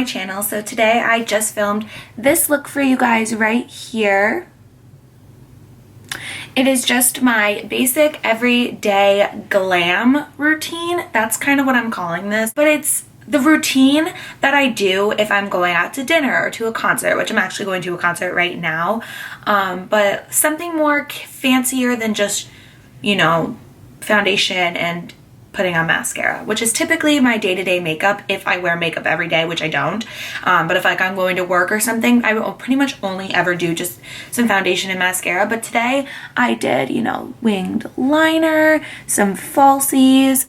channel. So today I just filmed this look for you guys right here. It is just my basic everyday glam routine. That's kind of what I'm calling this, but it's the routine that I do if I'm going out to dinner or to a concert, which I'm actually going to a concert right now, but something more fancier than just, you know, foundation and putting on mascara, which is typically my day-to-day makeup if I wear makeup every day, which I don't. But if like I'm going to work or something, I will pretty much only ever do just some foundation and mascara. But today I did, you know, winged liner, some falsies,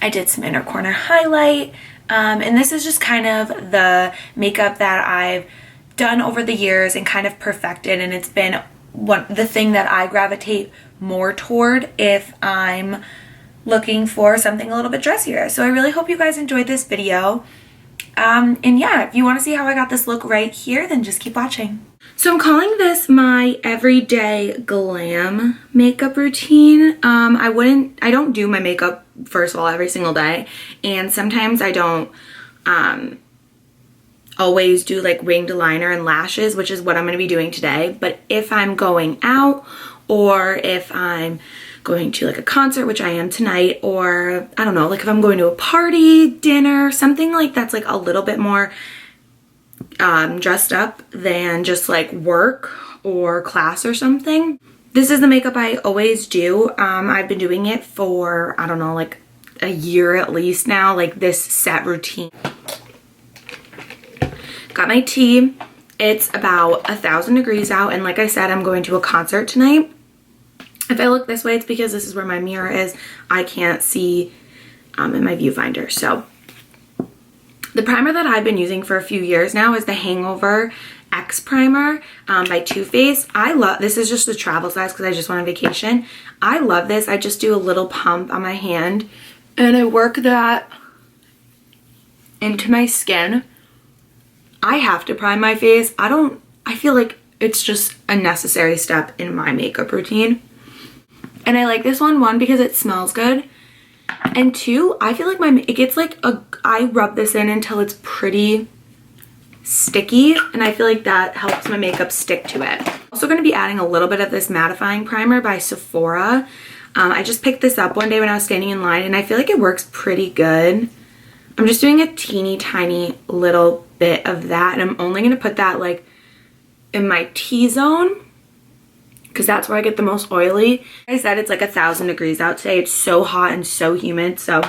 I did some inner corner highlight, and this is just kind of the makeup that I've done over the years and kind of perfected, and it's been the thing that I gravitate more toward if I'm looking for something a little bit dressier. So I really hope you guys enjoyed this video. And yeah, if you want to see how I got this look right here, then just keep watching. So I'm calling this my everyday glam makeup routine. I don't do my makeup, first of all, every single day. And sometimes I don't always do like winged liner and lashes, which is what I'm going to be doing today. But if I'm going out, or if I'm going to like a concert, which I am tonight, or I don't know, like if I'm going to a party, dinner, something like that's like a little bit more dressed up than just like work or class or something, this is the makeup I always do. I've been doing it for, I don't know, like a year at least now, like this set routine. Got my tea. It's about 1,000 degrees out, and like I said, I'm going to a concert tonight. If I look this way, it's because this is where my mirror is. I can't see in my viewfinder. So the primer that I've been using for a few years now is the HangoverX primer by Too Faced. I love this. Is just the travel size because I just went on vacation. I love this. I just do a little pump on my hand and I work that into my skin. I have to prime my face. I feel like it's just a necessary step in my makeup routine. And I like this one because it smells good, and two, I feel like it gets like I rub this in until it's pretty sticky, and I feel like that helps my makeup stick to it. Also going to be adding a little bit of this mattifying primer by Sephora. I just picked this up one day when I was standing in line, and I feel like it works pretty good. I'm just doing a teeny tiny little bit of that, and I'm only going to put that like in my T-zone, because that's where I get the most oily. Like I said, it's like 1,000 degrees out today. It's so hot and so humid, so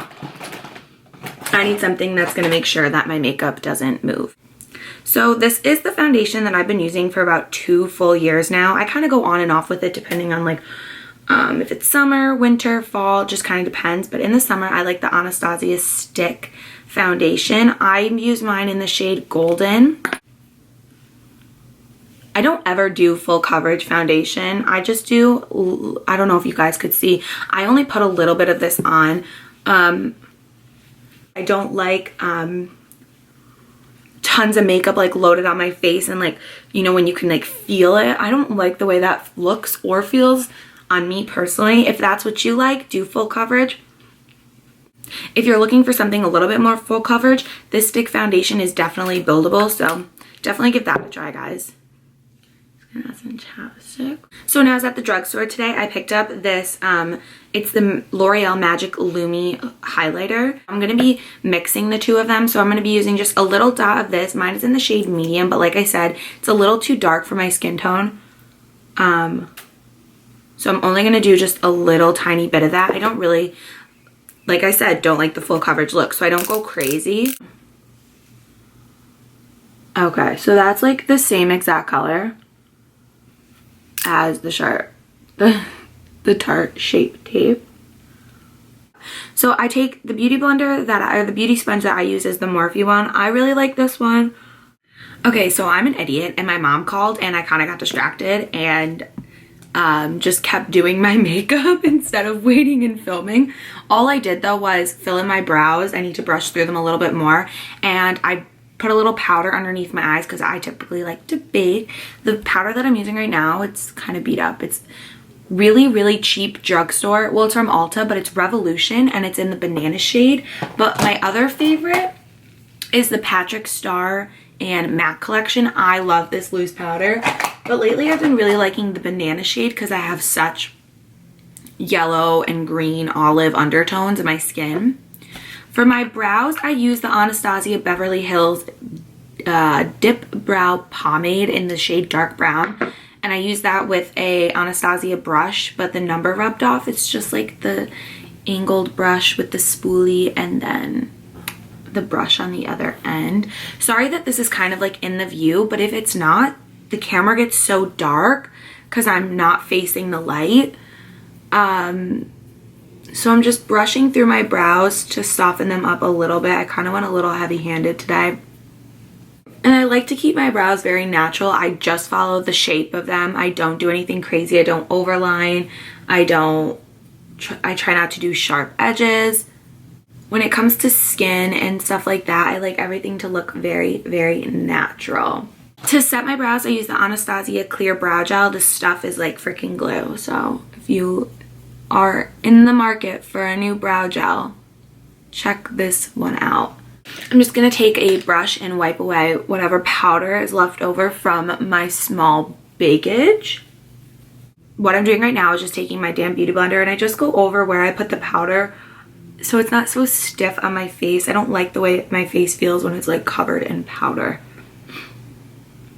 I need something that's going to make sure that my makeup doesn't move. So this is the foundation that I've been using for about 2 full years now. I kind of go on and off with it depending on like if it's summer, winter, fall, just kind of depends. But in the summer, I like the Anastasia stick foundation. I use mine in the shade Golden. I don't ever do full coverage foundation. I just do, I don't know if you guys could see, I only put a little bit of this on. I don't like tons of makeup like loaded on my face and like, you know, when you can like feel it. I don't like the way that looks or feels on me personally. If that's what you like, do full coverage. If you're looking for something a little bit more full coverage, this stick foundation is definitely buildable, so definitely give that a try, guys. So when I was at the drugstore today, I picked up this, it's the L'Oreal Magic Lumi highlighter. I'm going to be mixing the two of them, so I'm going to be using just a little dot of this. Mine is in the shade medium, but like I said, it's a little too dark for my skin tone. So I'm only going to do just a little tiny bit of that. I don't really, like I said, don't like the full coverage look, so I don't go crazy. Okay, so that's like the same exact color as the Tarte Shape Tape. So I take the beauty blender or the beauty sponge that I use is the Morphe one. I really like this one. Okay, so I'm an idiot and my mom called and I kind of got distracted and just kept doing my makeup instead of waiting and filming. All I did though was fill in my brows. I need to brush through them a little bit more, and I put a little powder underneath my eyes because I typically like to bake. The powder that I'm using right now, it's kind of beat up. It's really cheap drugstore. Well, it's from Ulta, but it's Revolution and it's in the banana shade. But my other favorite is the Patrick Star and MAC collection. I love this loose powder, but lately I've been really liking the banana shade because I have such yellow and green olive undertones in my skin. For my brows, I use the Anastasia Beverly Hills Dip Brow Pomade in the shade Dark Brown. And I use that with a Anastasia brush, but the number rubbed off. It's just like the angled brush with the spoolie and then the brush on the other end. Sorry that this is kind of like in the view, but if it's not, the camera gets so dark because I'm not facing the light. So I'm just brushing through my brows to soften them up a little bit. I kind of went a little heavy-handed today. And I like to keep my brows very natural. I just follow the shape of them. I don't do anything crazy. I don't overline. I try not to do sharp edges. When it comes to skin and stuff like that, I like everything to look very, very natural. To set my brows, I use the Anastasia Clear Brow Gel. This stuff is like freaking glue. So if you are in the market for a new brow gel, check this one out. I'm just gonna take a brush and wipe away whatever powder is left over from my small bakage. What I'm doing right now is just taking my damn beauty blender and I just go over where I put the powder so it's not so stiff on my face. I don't like the way my face feels when it's like covered in powder.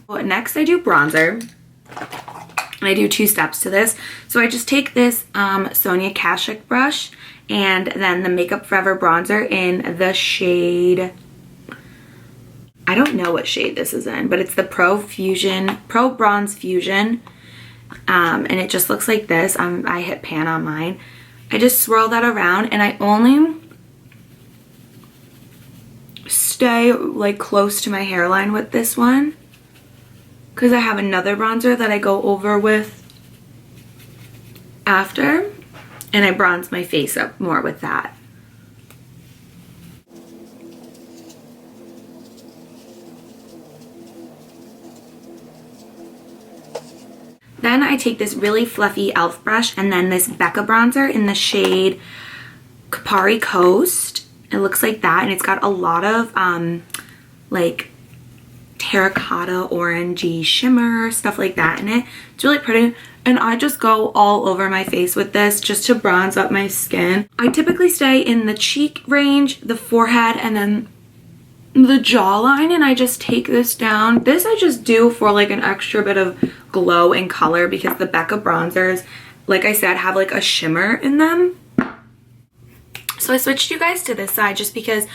Well, next I do bronzer. And I do 2 steps to this. So I just take this Sonia Kashuk brush and then the Makeup Forever bronzer in the shade, I don't know what shade this is in, but it's the Pro Bronze Fusion. And it just looks like this. I hit pan on mine. I just swirl that around and I only stay like close to my hairline with this one because I have another bronzer that I go over with after, and I bronze my face up more with that. Then I take this really fluffy e.l.f. brush and then this Becca bronzer in the shade Kapari Coast. It looks like that, and it's got a lot of like terracotta orangey shimmer, stuff like that in it. It's really pretty, and I just go all over my face with this just to bronze up my skin. I typically stay in the cheek range, the forehead, and then the jawline, and I just take this down. This I just do for like an extra bit of glow and color because the Becca bronzers, like I said, have like a shimmer in them. So I switched you guys to this side just because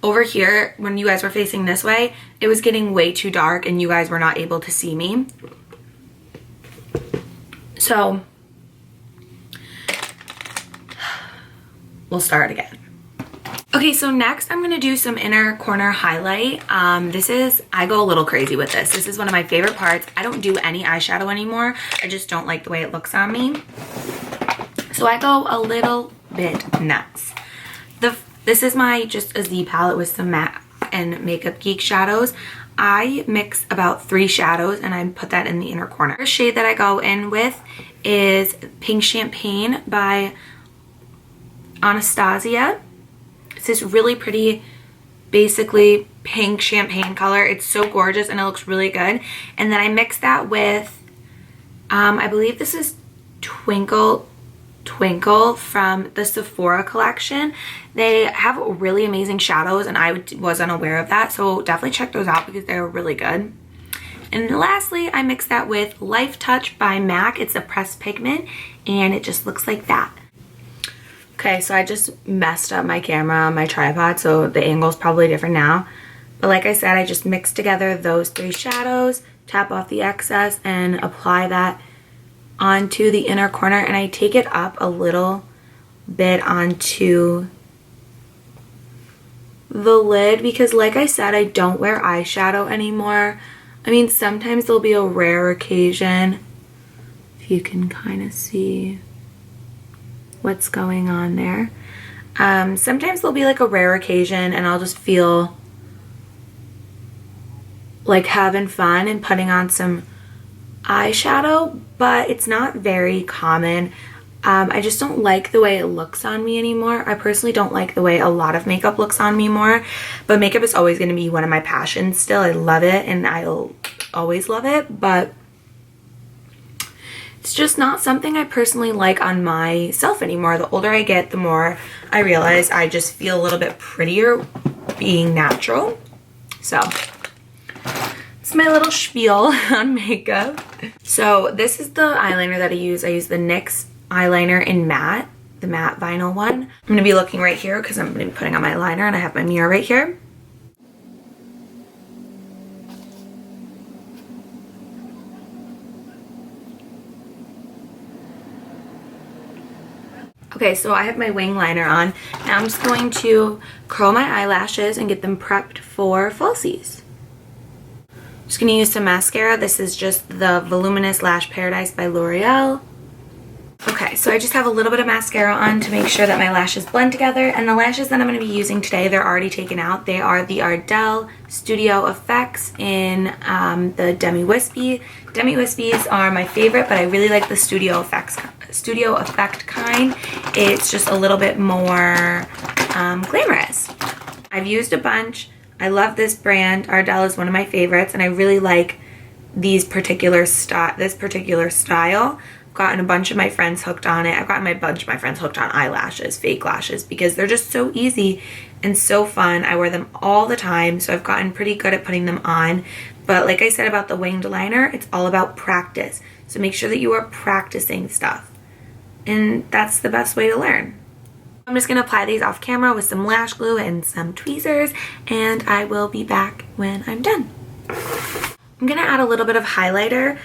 over here, when you guys were facing this way, it was getting way too dark and you guys were not able to see me. So we'll start again. Okay, so next I'm gonna do some inner corner highlight. I go a little crazy with this. This is one of my favorite parts. I don't do any eyeshadow anymore. I just don't like the way it looks on me. So I go a little bit nuts. This is my just a Z palette with some MAC and Makeup Geek shadows. I mix about 3 shadows and I put that in the inner corner. The shade that I go in with is Pink Champagne by Anastasia. It's this really pretty, basically pink champagne color. It's so gorgeous and it looks really good. And then I mix that with, I believe this is Twinkle from the Sephora collection. They have really amazing shadows and I was unaware of that, so definitely check those out because they're really good. And lastly, I mix that with Life Touch by MAC. It's a pressed pigment and it just looks like that. Okay, so I just messed up my camera on my tripod, so the angle's probably different now. But like I said, I just mix together those 3 shadows, tap off the excess, and apply that onto the inner corner, and I take it up a little bit onto the lid because like I said, I don't wear eyeshadow anymore. I mean, sometimes there'll be a rare occasion, if you can kind of see what's going on there. Sometimes there'll be like a rare occasion and I'll just feel like having fun and putting on some eyeshadow, but it's not very common. I just don't like the way it looks on me anymore. I personally don't like the way a lot of makeup looks on me more, but makeup is always going to be one of my passions still. I love it and I'll always love it, but it's just not something I personally like on myself anymore. The older I get, the more I realize I just feel a little bit prettier being natural. So it's my little spiel on makeup. So this is the eyeliner that I use. I use the NYX Eyeliner in matte, the matte vinyl one. I'm going to be looking right here because I'm going to be putting on my liner and I have my mirror right here. Okay, so I have my wing liner on. Now I'm just going to curl my eyelashes and get them prepped for falsies. Just going to use some mascara. This is just the Voluminous Lash Paradise by L'Oreal. Okay, so I just have a little bit of mascara on to make sure that my lashes blend together. And the lashes that I'm going to be using today, they're already taken out. They are the Ardell Studio Effects in the Demi Wispy. Demi Wispies are my favorite, but I really like the Studio Effect kind. It's just a little bit more glamorous. I've used a bunch. I love this brand. Ardell is one of my favorites, and I really like this particular style. Gotten a bunch of my friends hooked on it. I've gotten a bunch of my friends hooked on eyelashes, fake lashes, because they're just so easy and so fun. I wear them all the time, so I've gotten pretty good at putting them on. But like I said about the winged liner, it's all about practice. So make sure that you are practicing stuff. And that's the best way to learn. I'm just going to apply these off camera with some lash glue and some tweezers, and I will be back when I'm done. I'm going to add a little bit of highlighter.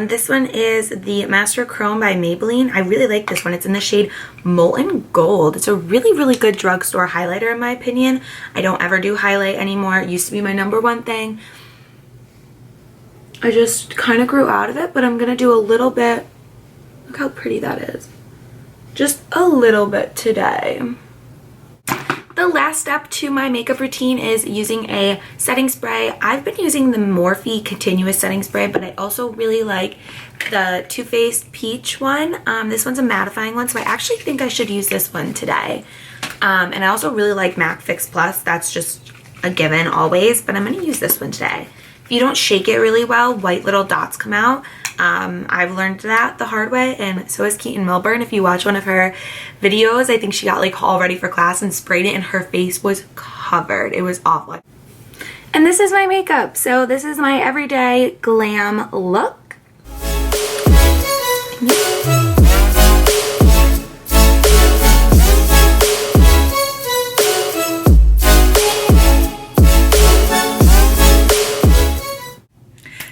This one is the Master Chrome by Maybelline. I really like this one. It's in the shade Molten Gold. It's a really, really good drugstore highlighter in my opinion. I don't ever do highlight anymore. It used to be my #1 thing. I just kind of grew out of it, but I'm going to do a little bit. Look how pretty that is. Just a little bit today. The last step to my makeup routine is using a setting spray. I've been using the Morphe Continuous Setting Spray, but I also really like the Too Faced Peach one. This one's a mattifying one, so I actually think I should use this one today. And I also really like MAC Fix Plus. That's just a given always, but I'm going to use this one today. If you don't shake it really well, white little dots come out. I've learned that the hard way, and so has Keaton Milburn. If you watch one of her videos, I think she got like all ready for class and sprayed it and her face was covered. It was awful. And this is my makeup. So this is my everyday glam look.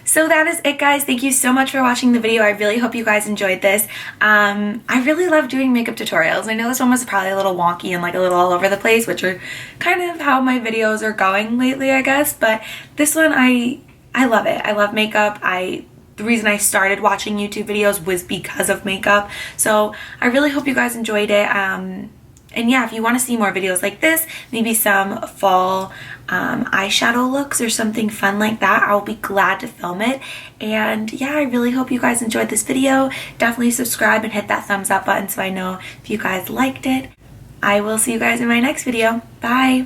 So that is it, guys. Thank you so much for watching the video. I really hope you guys enjoyed this. I really love doing makeup tutorials. I know this one was probably a little wonky and like a little all over the place, which are kind of how my videos are going lately, I guess. But this one, I love it. I love makeup. The reason I started watching YouTube videos was because of makeup. So I really hope you guys enjoyed it. And yeah, if you want to see more videos like this, maybe some fall eyeshadow looks or something fun like that, I'll be glad to film it. And yeah, I really hope you guys enjoyed this video. Definitely subscribe and hit that thumbs up button so I know if you guys liked it. I will see you guys in my next video. Bye!